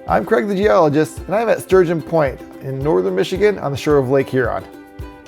I'm Craig the Geologist, and I'm at Sturgeon Point in northern Michigan on the shore of Lake Huron.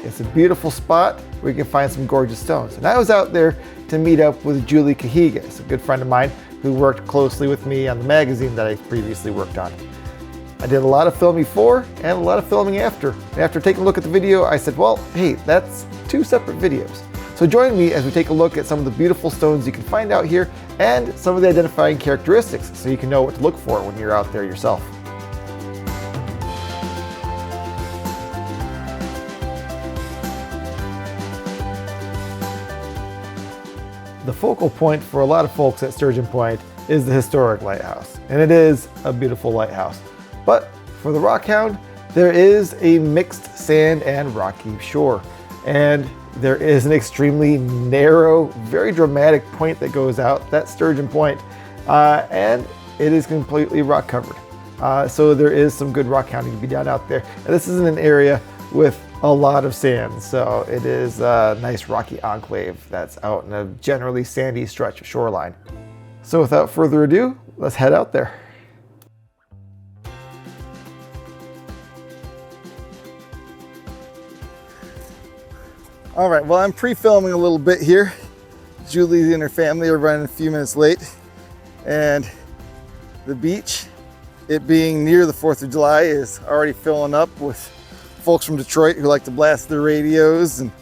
It's a beautiful spot where you can find some gorgeous stones. And I was out there to meet up with Julie Cahigas, a good friend of mine who worked closely with me on the magazine that I previously worked on. I did a lot of filming before and a lot of filming after. And after taking a look at the video, I said, well, hey, that's two separate videos. So join me as we take a look at some of the beautiful stones you can find out here and some of the identifying characteristics so you can know what to look for when you're out there yourself. The focal point for a lot of folks at Sturgeon Point is the historic lighthouse, and it is a beautiful lighthouse. But for the rockhound, there is a mixed sand and rocky shore, and there is an extremely narrow, very dramatic point that goes out, that's Sturgeon Point, and it is completely rock covered. So there is some good rock hounding to be done out there. And this is in an area with a lot of sand, so it is a nice rocky enclave that's out in a generally sandy stretch of shoreline. So without further ado, let's head out there. All right, well, I'm pre-filming a little bit here. Julie and her family are running a few minutes late, and the beach, it being near the 4th of July, is already filling up with folks from Detroit who like to blast their radios and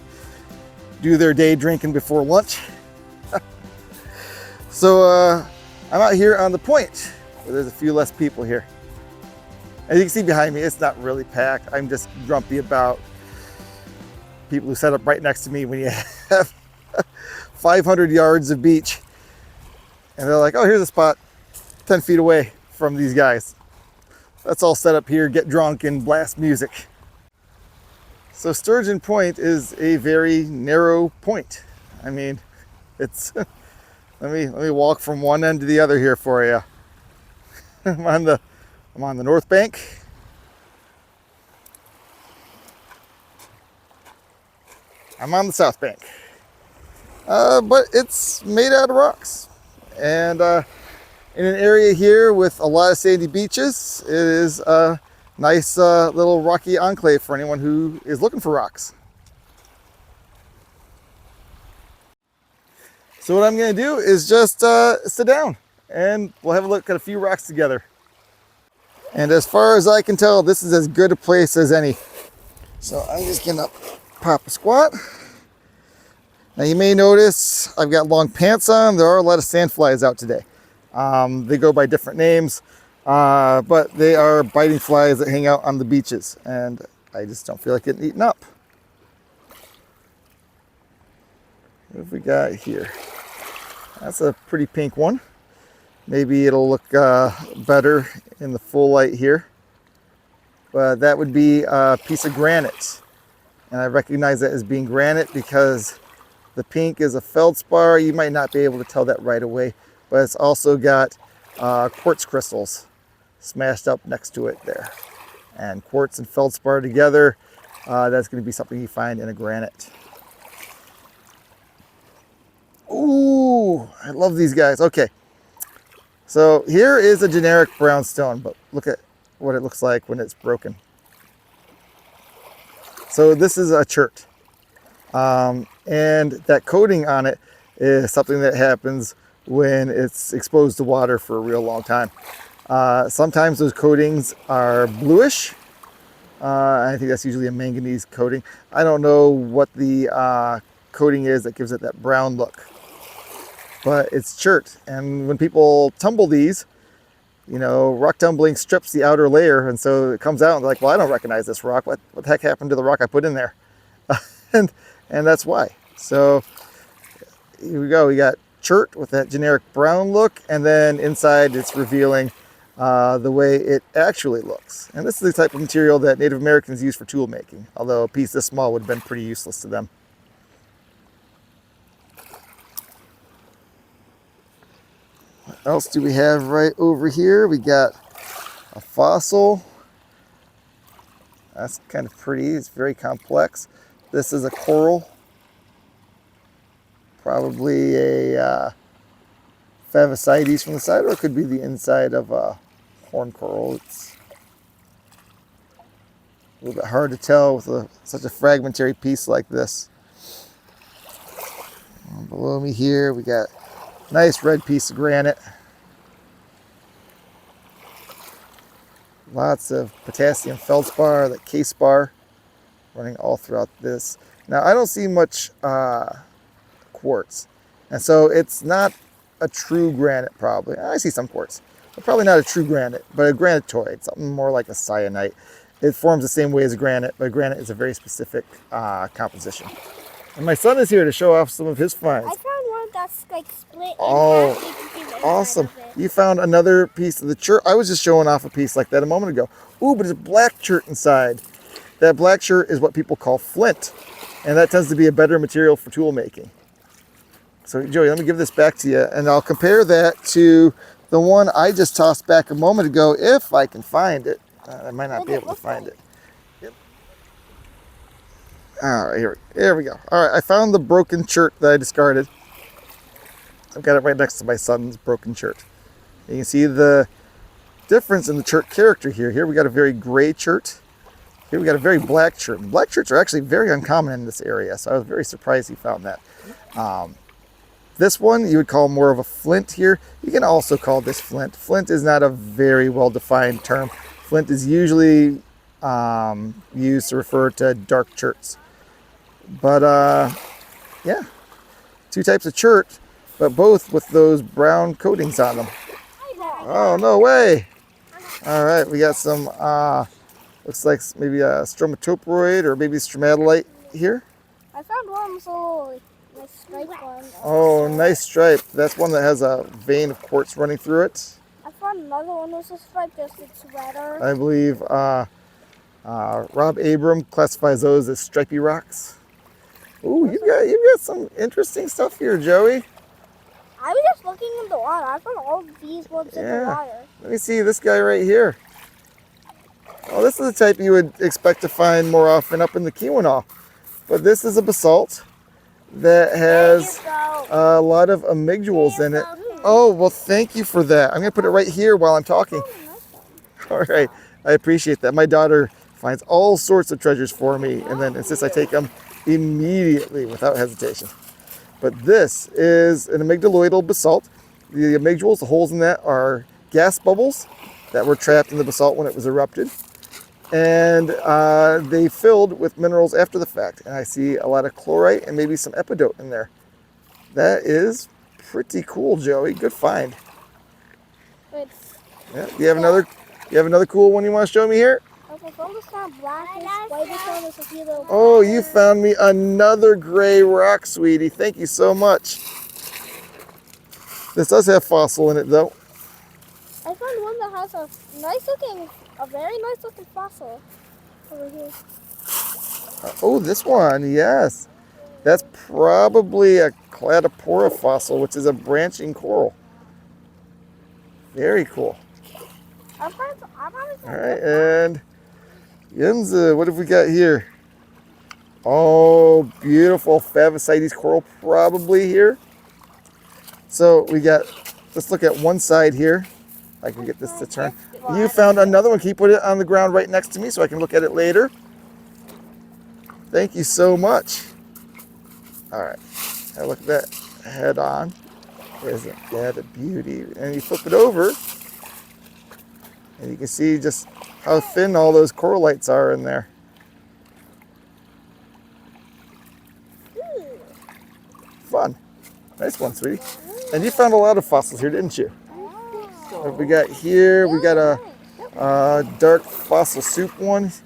do their day drinking before lunch. So I'm out here on the point where there's a few less people here. As you can see behind me, it's not really packed. I'm just grumpy about people who set up right next to me when you have 500 yards of beach and they're like, oh, here's a spot 10 feet away from these guys. Let's all set up here, get drunk, and blast music. So Sturgeon Point is a very narrow point. I mean, it's let me walk from one end to the other here for you. I'm on the north bank. I'm on the south bank, but it's made out of rocks, and in an area here with a lot of sandy beaches, it is a nice little rocky enclave for anyone who is looking for rocks. So what I'm going to do is just sit down and we'll have a look at a few rocks together. And as far as I can tell, this is as good a place as any. So I'm just going to pop a squat. Now you may notice I've got long pants on. There are a lot of sandflies out today. They go by different names, but they are biting flies that hang out on the beaches, and I just don't feel like getting eaten up. What have we got here? That's a pretty pink one. Maybe it'll look better in the full light here, but that would be a piece of granite. And I recognize that as being granite because the pink is a feldspar. You might not be able to tell that right away, but it's also got quartz crystals smashed up next to it there. And quartz and feldspar together, that's going to be something you find in a granite. Ooh, I love these guys. Okay, so here is a generic brownstone, but look at what it looks like when it's broken. So this is a chert, and that coating on it is something that happens when it's exposed to water for a real long time. Sometimes those coatings are bluish. I think that's usually a manganese coating. I don't know what the coating is that gives it that brown look, but it's chert. And when people tumble these, you know, rock tumbling strips the outer layer, and so it comes out and they're like, well, I don't recognize this rock. What the heck happened to the rock I put in there? and that's why. So here we go. We got chert with that generic brown look, and then inside it's revealing the way it actually looks. And this is the type of material that Native Americans use for tool making, although a piece this small would have been pretty useless to them. What else do we have right over here? We got a fossil. That's kind of pretty. It's very complex. This is a coral. Probably a Favicides from the side, or it could be the inside of a horn coral. It's a little bit hard to tell with such a fragmentary piece like this. And below me here, we got a nice red piece of granite. Lots of potassium feldspar, that K-spar, running all throughout this. Now, I don't see much quartz, and so it's not a true granite probably. I see some quartz, but probably not a true granite, but a granitoid, something more like a syenite. It forms the same way as a granite, but granite is a very specific composition. And my son is here to show off some of his finds. I found one that's like split. Oh, awesome. You found another piece of the chert. I was just showing off a piece like that a moment ago. Ooh, but it's black chert inside. That black chert is what people call flint, and that tends to be a better material for tool making. So, Joey, let me give this back to you, and I'll compare that to the one I just tossed back a moment ago, if I can find it. I might not be able to find it. Yep. All right, here we go. All right, I found the broken chert that I discarded. I've got it right next to my son's broken chert. You can see the difference in the chert character here. Here we got a very gray chert. Here we got a very black chert. And black cherts are actually very uncommon in this area, so I was very surprised he found that. This one you would call more of a flint here. You can also call this flint. Flint is not a very well-defined term. Flint is usually used to refer to dark cherts. But yeah, two types of chert, but both with those brown coatings on them. Oh, no way. All right, we got some, looks like maybe a stromatoporoid or maybe stromatolite here. I found one so nice stripe one. Oh, nice stripe. That's one that has a vein of quartz running through it. I found another one with a stripe, just it's redder. I believe Rob Abram classifies those as stripy rocks. Ooh, you've got some interesting stuff here, Joey. I was just looking in the water. I found all these ones in the water. Let me see this guy right here. Oh, this is the type you would expect to find more often up in the Keweenaw. But this is a basalt that has a lot of amygdaloids in it. Oh, well, thank you for that. I'm going to put it right here while I'm talking. All right. I appreciate that. My daughter finds all sorts of treasures for me and then insists I take them immediately without hesitation. But this is an amygdaloidal basalt. The amygdaloids, the holes in that, are gas bubbles that were trapped in the basalt when it was erupted. And they filled with minerals after the fact. And I see a lot of chlorite and maybe some epidote in there. That is pretty cool, Joey. Good find. Yeah. Do you have another cool one you want to show me here? Oh, you found me another gray rock, sweetie. Thank you so much. This does have fossil in it, though. I found one that has a very nice looking fossil over here. Oh, this one, yes. That's probably a Cladopora fossil, which is a branching coral. Very cool. All right, and Yinza, what have we got here? Oh, beautiful Favosites coral probably here. So we got, let's look at one side here. I can get this to turn. You found another one. Can you put it on the ground right next to me so I can look at it later? Thank you so much. All right, now look at that head on. Isn't that a beauty? And you flip it over, and you can see just how thin all those coralites are in there. Fun. Nice one, sweetie. And you found a lot of fossils here, didn't you? What have we got here? We got a dark fossil soup one. This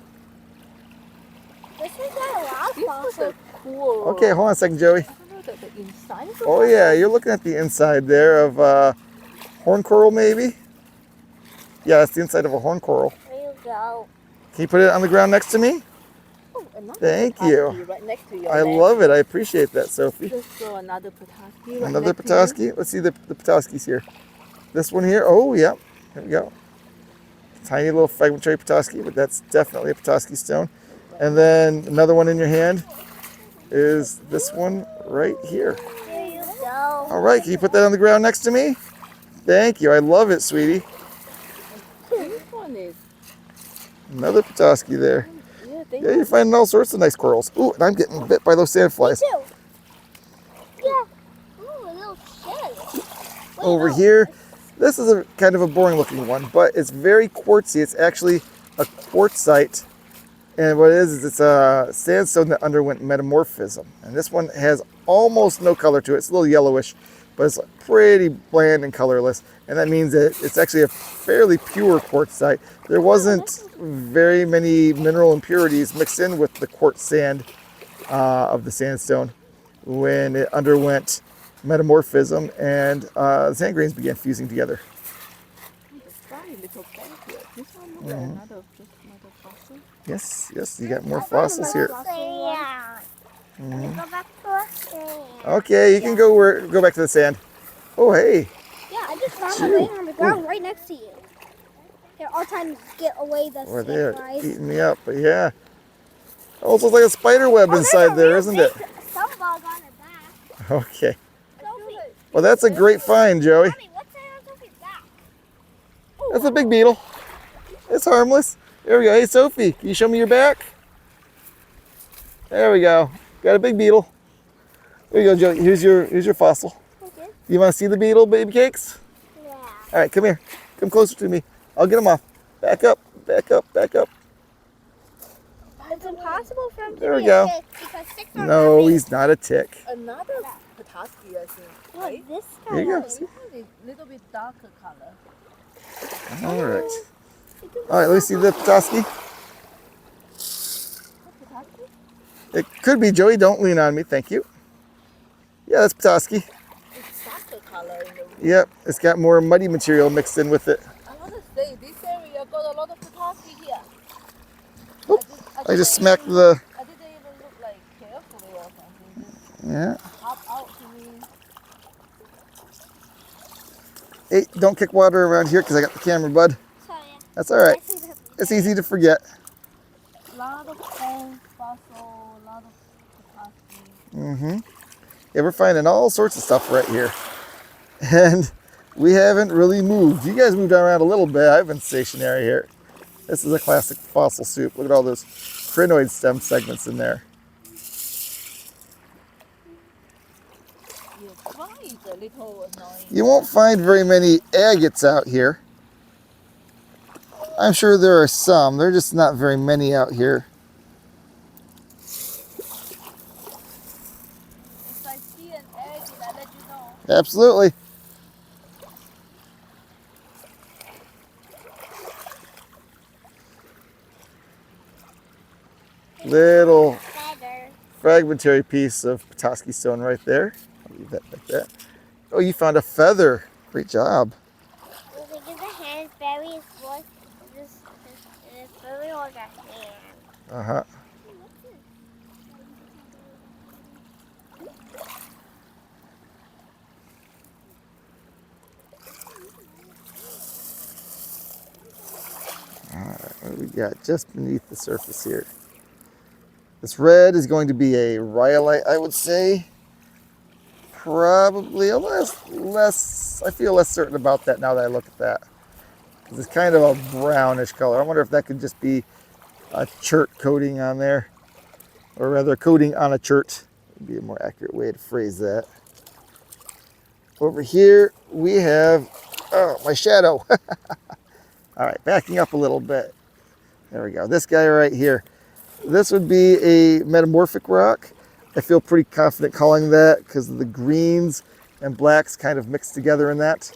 one's got a lot of fossils. Cool. Okay, hold on a second, Joey. The inside. Oh yeah, you're looking at the inside there of horn coral, maybe? Yeah, that's the inside of a horn coral. There you go. Can you put it on the ground next to me? Oh, another Thank Petoskey you. right next to your I leg. love it. I appreciate that, Sophie. Let's go another Petoskey. Right Another next to you. Petoskey. Let's see the Petoskey's here. This one here. Oh, yeah. Here we go. Tiny little fragmentary Petoskey, but that's definitely a Petoskey stone. And then another one in your hand is this one right here. There you go. All right. Can you put that on the ground next to me? Thank you. I love it, sweetie. one is. Another Petoskey there. Yeah, they Yeah, you're finding all sorts of nice corals. Ooh, and I'm getting bit by those sandflies. Me too. Yeah. Ooh, a little shell. Wait, Over no. here, this is a kind of a boring looking one, but it's very quartzy. It's actually a quartzite. And what it is it's a sandstone that underwent metamorphism. And this one has almost no color to it. It's a little yellowish, but it's pretty bland and colorless. And that means that it's actually a fairly pure quartzite. There wasn't very many mineral impurities mixed in with the quartz sand of the sandstone when it underwent metamorphism and the sand grains began fusing together. It's very little bend here. This one looks like just another fossil. Yes, yes, you got more fossils here. Yeah. Mhm. Go back to our sand. Okay, you can go back to the sand. Oh, hey. Yeah, I just found one laying on the ground right next to you. Here, I'll try to get away the Or they're sandflies. eating me up, but yeah. Almost looks like a spider web inside there, isn't it? Some bug on her back. Okay. Sophie, Well, that's a great find, Joey. Mommy, what's that on Sophie's back? That's a big beetle. It's harmless. There we go. Hey, Sophie, can you show me your back? There we go. Got a big beetle. There you go, Joey. Here's your fossil. Okay. You want to see the beetle, baby cakes? Yeah. All right, come here. Come closer to me. I'll get him off. Back up, back up, back up. It's impossible for him to There we be go. a tick because ticks are No, happy. he's not a tick. Another Petoskey, I think. Right? Look, this Here you kind go. of. See? This one is a little bit darker color. All right. All right, let me see the Petoskey. Petoskey? It could be, Joey. Don't lean on me. Thank you. Yeah, that's Petoskey. It's darker color in the Yep, it's got more muddy material mixed in with it. I want to say this area got a lot of Petoskey here. Oop, I didn't just smacked even- the, I didn't even look like carefully or something. Just yeah. pop out to me. Hey, don't kick water around here because I got the camera, bud. Sorry. That's all right. It's easy to forget. A lot of bones, fossil, a lot of Petoskey. Mm-hmm. Yeah, we're finding all sorts of stuff right here. And we haven't really moved. You guys moved around a little bit. I've been stationary here. This is a classic fossil soup. Look at all those crinoid stem segments in there. Your fly is a little annoying. You won't find very many agates out here. I'm sure there are some. There are just not very many out here. If I see an egg, I'll let you know. Absolutely. Little Feather. fragmentary piece of Petoskey stone right there. I'll leave that like that. Oh, you found a feather. Great job. Look at the hand, very small. This is very like a hand. Uh-huh. All right, what do we got just beneath the surface here? This red is going to be a rhyolite, I would say. Probably a less, I feel less certain about that now that I look at that. 'Cause it's kind of a brownish color. I wonder if that could just be a chert coating on there. Or rather, coating on a chert would be a more accurate way to phrase that. Over here, we have, oh, my shadow. All right, backing up a little bit. There we go. This guy right here. This would be a metamorphic rock. I feel pretty confident calling that because the greens and blacks kind of mixed together in that.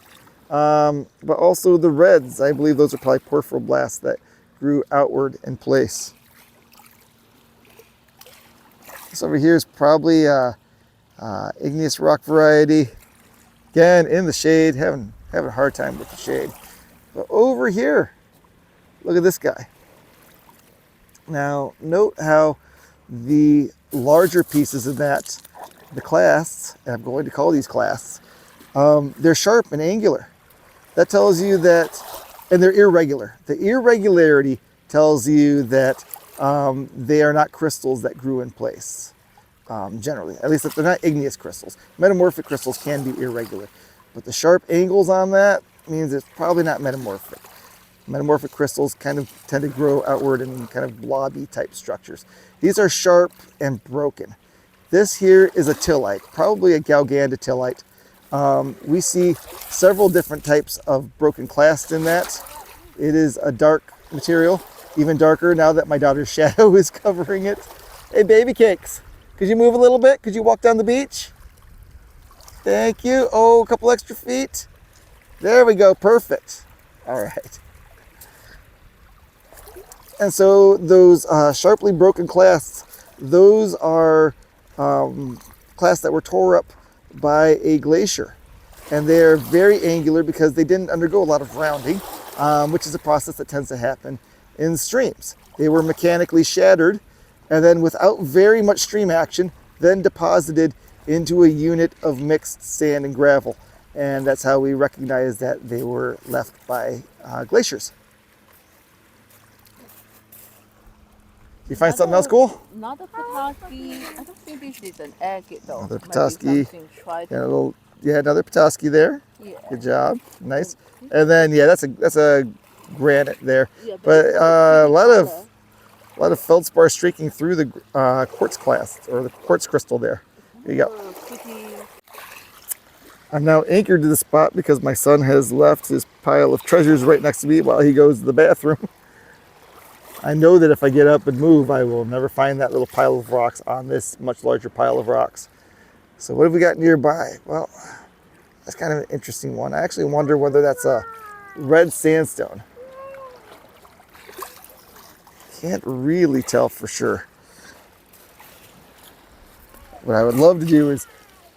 But also the reds, I believe those are probably porphyroblasts that grew outward in place. This over here is probably igneous rock variety. Again, in the shade, having a hard time with the shade. But over here, look at this guy. Now, note how the larger pieces of that, the clasts, and I'm going to call these clasts, they're sharp and angular. That tells you that, and they're irregular. The irregularity tells you that they are not crystals that grew in place, generally. At least if they're not igneous crystals. Metamorphic crystals can be irregular. But the sharp angles on that means it's probably not metamorphic. Metamorphic crystals kind of tend to grow outward in kind of blobby type structures. These are sharp and broken. This here is a tillite, probably a galgandotillite. We see several different types of broken clasts in that. It is a dark material, even darker now that my daughter's shadow is covering it. Hey, baby cakes, could you move a little bit? Could you walk down the beach? Thank you. Oh, a couple extra feet. There we go, perfect. All right. And so those sharply broken clasts, those are clasts that were tore up by a glacier. And they're very angular because they didn't undergo a lot of rounding, which is a process that tends to happen in streams. They were mechanically shattered and then without very much stream action, then deposited into a unit of mixed sand and gravel. And that's how we recognize that they were left by glaciers. You find something else cool? Another Petoskey. I don't think this is an agate though. Another Might be Petoskey. something tried. Yeah, another Petoskey there. Yeah. Good job. Nice. And then yeah, that's a granite there. Yeah, But it's a lot color. of feldspar streaking through the quartz clast or the quartz crystal there. There you go. Pretty. I'm now anchored to the spot because my son has left his pile of treasures right next to me while he goes to the bathroom. I know that if I get up and move, I will never find that little pile of rocks on this much larger pile of rocks. So what have we got nearby? Well, that's kind of an interesting one. I actually wonder whether that's a red sandstone. Can't really tell for sure. What I would love to do is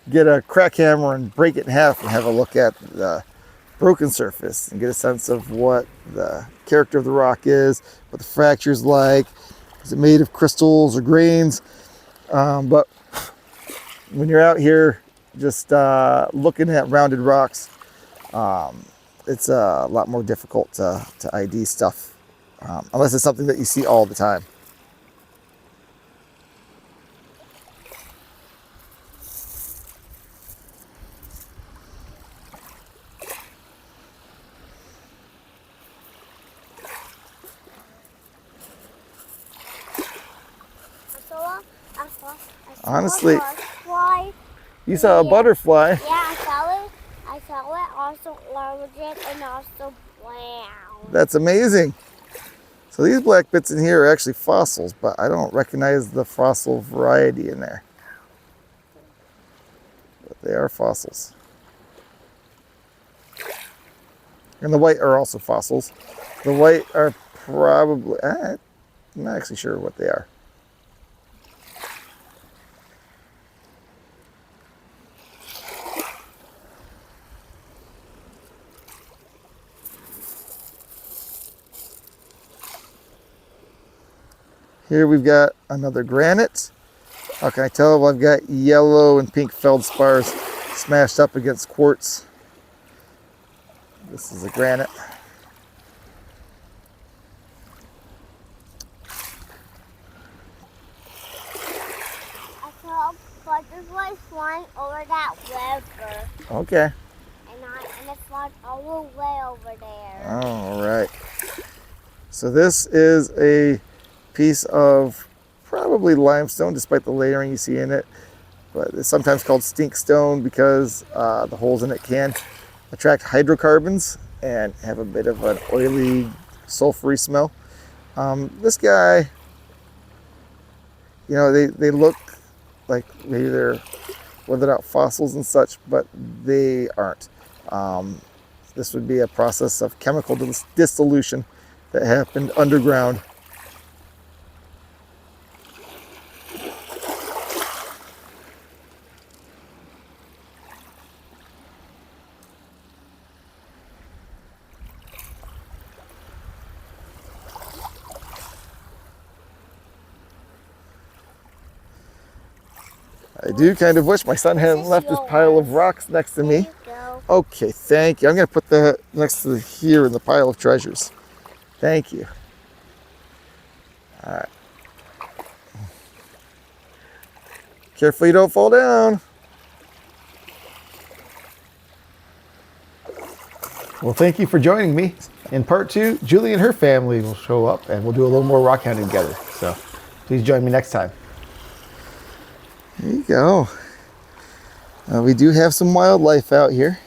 get a crack hammer and break it in half and have a look at the broken surface and get a sense of what the character of the rock is, what the fracture's like. Is it made of crystals or grains? But when you're out here just looking at rounded rocks, it's a lot more difficult to ID stuff, unless it's something that you see all the time. Honestly, you saw a butterfly. Yeah, I saw it. I saw it. Also orange and also brown. That's amazing. So these black bits in here are actually fossils, but I don't recognize the fossil variety in there. But they are fossils. And the white are also fossils. The white are probably, I'm not actually sure what they are. Here we've got another granite. How can I tell? I've got yellow and pink feldspars smashed up against quartz. This is a granite. I saw a butterfly flying over that river. Okay. And it flies all the way over there. All right. So this is a piece of probably limestone, despite the layering you see in it. But it's sometimes called stink stone because the holes in it can attract hydrocarbons and have a bit of an oily, sulfury smell. This guy, you know, they look like maybe they're weathered out fossils and such, but they aren't. This would be a process of chemical dissolution that happened underground. I do kind of wish my son hadn't left this pile of rocks next to me. There you go. Okay, thank you. I'm going to put that next to here in the pile of treasures. Thank you. All right. Careful you don't fall down. Well, thank you for joining me In part 2, Julie and her family will show up and we'll do a little more rock hounding together. So please join me next time. There you go. We do have some wildlife out here.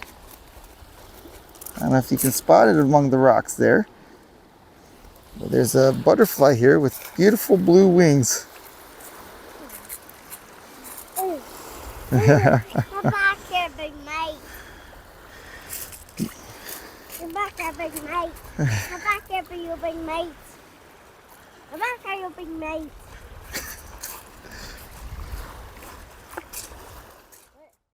I don't know if you can spot it among the rocks there. But there's a butterfly here with beautiful blue wings. Come back here, big mate. Come back here, big mate. Come back here for you, big mate. Come back here, you big mate.